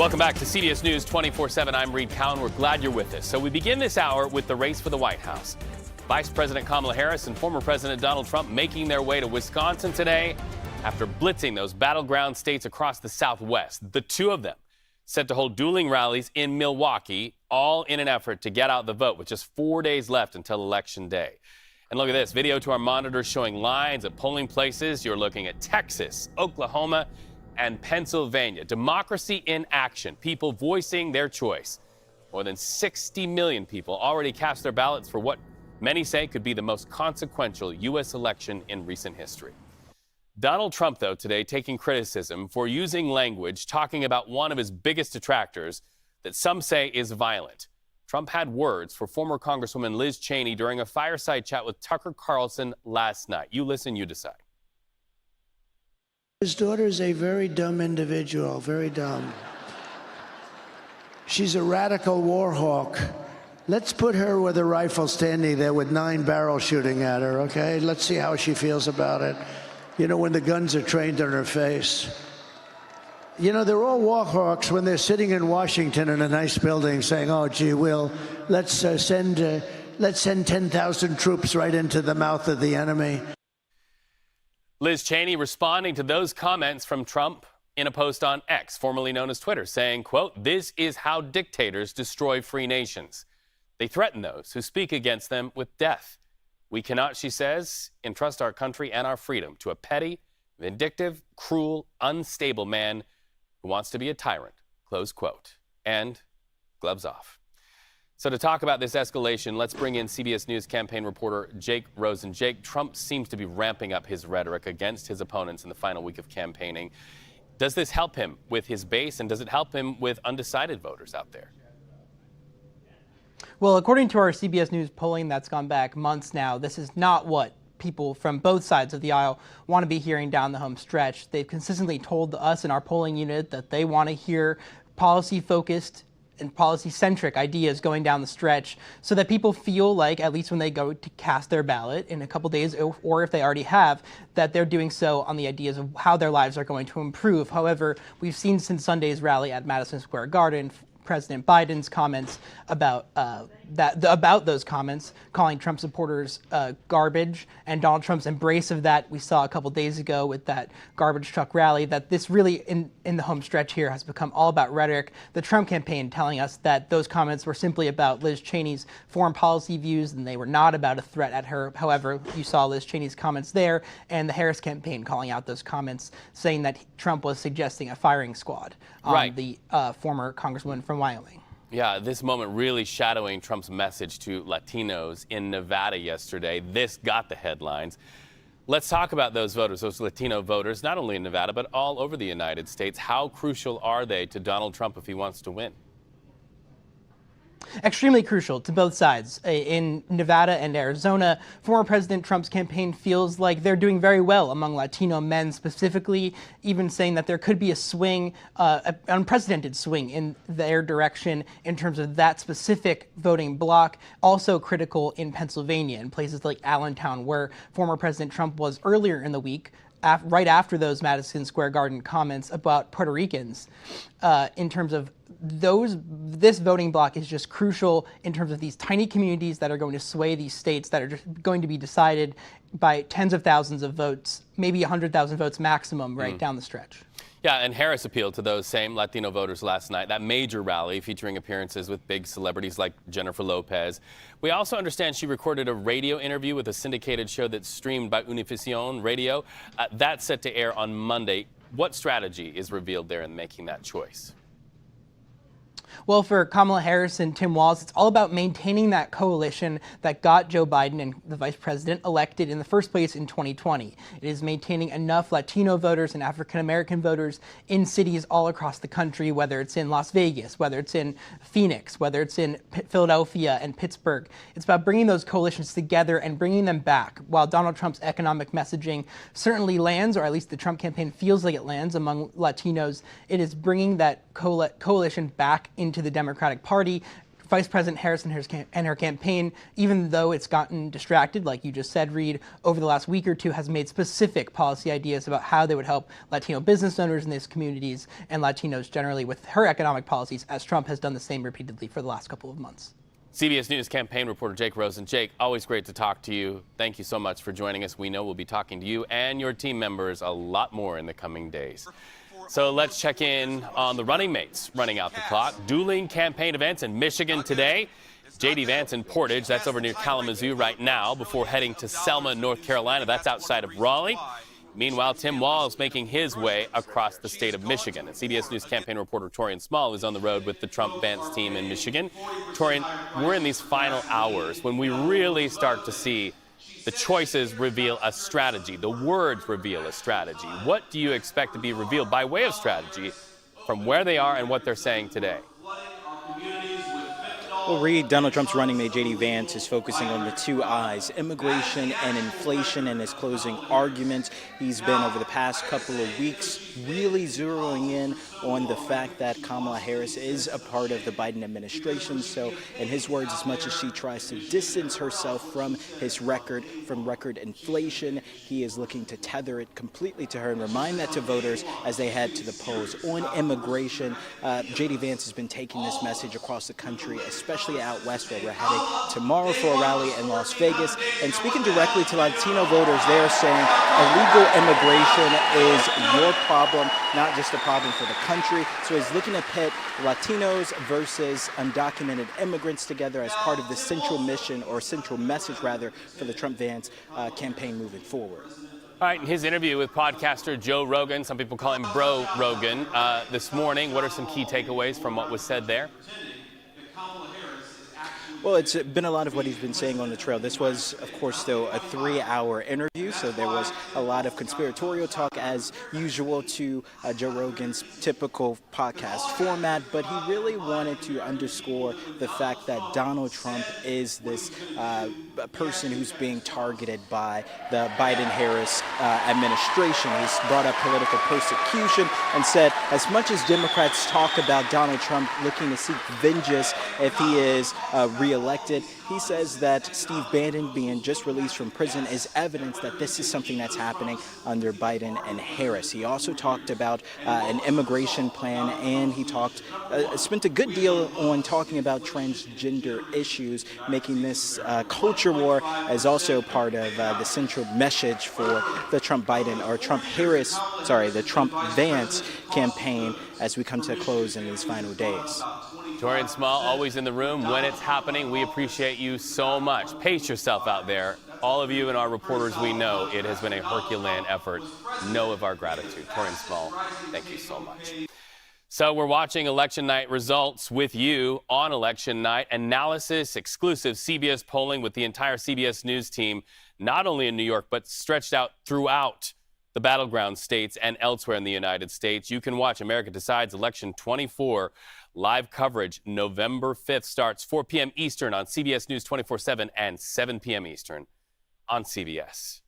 Welcome back to CBS News 24/7. I'm Reed Cowan. We're glad you're with us. So we begin this hour with the race for the White House. Vice President Kamala Harris and former President Donald Trump making their way to Wisconsin today after blitzing those battleground states across the Southwest. The two of them set to hold dueling rallies in Milwaukee, all in an effort to get out the vote with just 4 days left until Election Day. And look at this video to our monitors showing lines at polling places. You're looking at Texas, Oklahoma, and Pennsylvania. Democracy in action, people voicing their choice. More than 60 million people already cast their ballots for what many say could be the most consequential U.S. election in recent history. Donald Trump, though, today taking criticism for using language talking about one of his biggest detractors that some say is violent. Trump had words for former Congresswoman Liz Cheney during a fireside chat with Tucker Carlson last night. You listen, you decide. His daughter is a very dumb individual, very dumb. She's a radical war hawk. Let's put her with a rifle standing there with 9 barrels shooting at her, okay? Let's see how she feels about it. You know, when the guns are trained on her face. You know, they're all war hawks when they're sitting in Washington in a nice building saying, oh, gee, let's send 10,000 troops right into the mouth of the enemy. Liz Cheney responding to those comments from Trump in a post on X, formerly known as Twitter, saying, quote, "This is how dictators destroy free nations. They threaten those who speak against them with death. We cannot," she says, "entrust our country and our freedom to a petty, vindictive, cruel, unstable man who wants to be a tyrant," close quote. And gloves off. So to talk about this escalation, let's bring in CBS News campaign reporter Jake Rosen. Jake, Trump seems to be ramping up his rhetoric against his opponents in the final week of campaigning. Does this help him with his base, and does it help him with undecided voters out there? Well, according to our CBS News polling that's gone back months now, this is not what people from both sides of the aisle want to be hearing down the home stretch. They've consistently told us in our polling unit that they want to hear policy-focused and policy-centric ideas going down the stretch so that people feel like, at least when they go to cast their ballot in a couple days, or if they already have, that they're doing so on the ideas of how their lives are going to improve. However, we've seen since Sunday's rally at Madison Square Garden, President Biden's comments about those comments, calling Trump supporters garbage, and Donald Trump's embrace of that we saw a couple days ago with that garbage truck rally, that this really in the home stretch here has become all about rhetoric. The Trump campaign telling us that those comments were simply about Liz Cheney's foreign policy views and they were not about a threat at her. However, you saw Liz Cheney's comments there, and the Harris campaign calling out those comments, saying that Trump was suggesting a firing squad on the former Congresswoman from Wyoming. Yeah, this moment really shadowing Trump's message to Latinos in Nevada yesterday. This got the headlines. Let's talk about those voters, those Latino voters, not only in Nevada, but all over the United States. How crucial are they to Donald Trump if he wants to win? Extremely crucial to both sides. In Nevada and Arizona, former President Trump's campaign feels like they're doing very well among Latino men specifically, even saying that there could be a swing, an unprecedented swing in their direction in terms of that specific voting bloc. Also critical in Pennsylvania, in places like Allentown, where former President Trump was earlier in the week, right after those Madison Square Garden comments about Puerto Ricans, in terms of this voting bloc is just crucial in terms of these tiny communities that are going to sway these states that are just going to be decided by tens of thousands of votes, maybe 100,000 votes maximum down the stretch. Yeah, and Harris appealed to those same Latino voters last night, that major rally featuring appearances with big celebrities like Jennifer Lopez. We also understand she recorded a radio interview with a syndicated show that's streamed by Univision Radio. That's set to air on Monday. What strategy is revealed there in making that choice? Well, for Kamala Harris and Tim Walz, it's all about maintaining that coalition that got Joe Biden and the vice president elected in the first place in 2020. It is maintaining enough Latino voters and African-American voters in cities all across the country, whether it's in Las Vegas, whether it's in Phoenix, whether it's in Philadelphia and Pittsburgh. It's about bringing those coalitions together and bringing them back. While Donald Trump's economic messaging certainly lands, or at least the Trump campaign feels like it lands among Latinos, it is bringing that coalition back into the Democratic Party. Vice President Harris and her campaign, even though it's gotten distracted, like you just said, Reed, over the last week or two, has made specific policy ideas about how they would help Latino business owners in these communities and Latinos generally with her economic policies, as Trump has done the same repeatedly for the last couple of months. CBS News campaign reporter Jake Rosen. Jake, always great to talk to you. Thank you so much for joining us. We know we'll be talking to you and your team members a lot more in the coming days. So let's check in on the running mates running out the clock. Dueling campaign events in Michigan today. J.D. Vance in Portage, that's over near Kalamazoo right now, before heading to Selma, North Carolina. That's outside of Raleigh. Meanwhile, Tim Walz making his way across the state of Michigan. And CBS News campaign reporter Taurean Small is on the road with the Trump-Vance team in Michigan. Taurean, we're in these final hours when we really start to see the choices reveal a strategy. The words reveal a strategy. What do you expect to be revealed by way of strategy from where they are and what they're saying today? Well, Reed, Donald Trump's running mate, J.D. Vance, is focusing on the two I's, immigration and inflation, in his closing arguments. He's been, over the past couple of weeks, really zeroing in on the fact that Kamala Harris is a part of the Biden administration. So, in his words, as much as she tries to distance herself from his record, from record inflation, he is looking to tether it completely to her and remind that to voters as they head to the polls. On immigration, J.D. Vance has been taking this message across the country, especially out west, where we're heading tomorrow for a rally in Las Vegas. And speaking directly to Latino voters, they are saying illegal immigration is your problem, not just a problem for the country. So he's looking to pit Latinos versus undocumented immigrants together as part of the central mission, or central message rather, for the Trump-Vance campaign moving forward. All right, in his interview with podcaster Joe Rogan, some people call him Bro Rogan, this morning, what are some key takeaways from what was said there? Well, it's been a lot of what he's been saying on the trail. This was, of course, though, a 3-hour interview, so there was a lot of conspiratorial talk, as usual, to Joe Rogan's typical podcast format, but he really wanted to underscore the fact that Donald Trump is this person who's being targeted by the Biden-Harris administration. He's brought up political persecution and said, as much as Democrats talk about Donald Trump looking to seek vengeance if he is re-elected, he says that Steve Bannon being just released from prison is evidence that this is something that's happening under Biden and Harris. He also talked about an immigration plan, and he spent a good deal on talking about transgender issues, making this culture war as also part of the central message for the the Trump-Vance campaign as we come to a close in these final days. Taurean Small, always in the room when it's happening. We appreciate you so much. Pace yourself out there. All of you and our reporters, we know it has been a Herculean effort. Know of our gratitude. Taurean Small, thank you so much. So we're watching election night results with you on election night. Analysis, exclusive CBS polling with the entire CBS News team, not only in New York, but stretched out throughout the battleground states and elsewhere in the United States. You can watch America Decides Election 24 live coverage November 5th. Starts 4 p.m. Eastern on CBS News 24/7 and 7 p.m. Eastern on CBS.